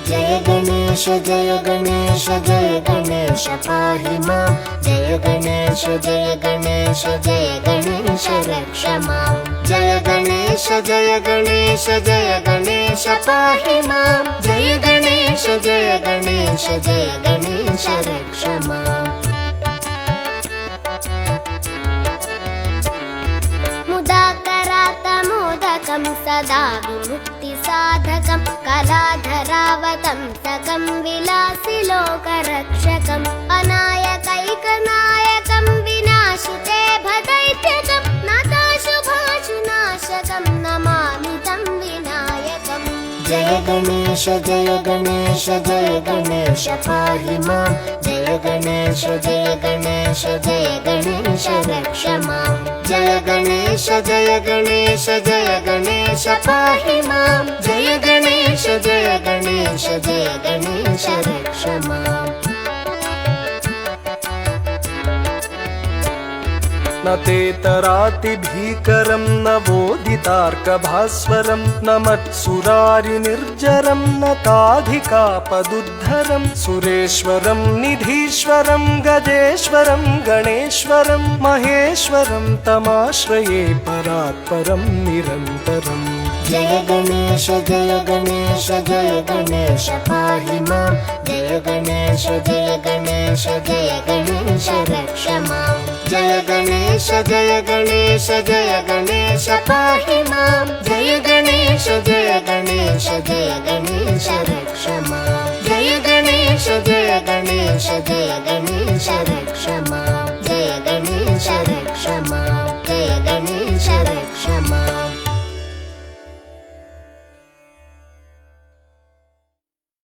जय गणेश जय गणेश जय गणेश पाहि मां जय गणेश जय गणेश जय गणेश रक्ष मां जय गणेश जय गणेश जय गणेश पाहि मां जय गणेश जय गणेश जय गणेश रक्ष मां मुदाकरातमोदकं सदा विमुक्तिसाधकं कलाधरावतंसकं विलासिलोकरक्षकम् अनायकैकनायकं विनाशिते भदैत्यकं नताशुभाशुनाशकं नमामि तं विनायकम् जय गणेश जय गणेश जय गणेश पाहि मां जय गणेश जय गणेश जय गणेश रक्ष मां जय गणेश जय गणेश जय गणेश पाहि मां जय गणेश जय गणेश जय गणेश रक्ष मां न तेतरातिभीकरं न वोदितार्कभास्वरं न मत्सुरारिनिर्जरं न ताधिकापदुद्धरं सुरेश्वरं निधीश्वरं गजेश्वरं गणेश्वरं महेश्वरं तमाश्रये परात्परं निरन्तरम् जय गणेश जय गणेश जय गणेश पाहि मां जय गणेश जय गणेश जय गणेश रक्ष मां जय गणेश जय गणेश जय गणेश पाहि मां जय गणेश जय गणेश जय गणेश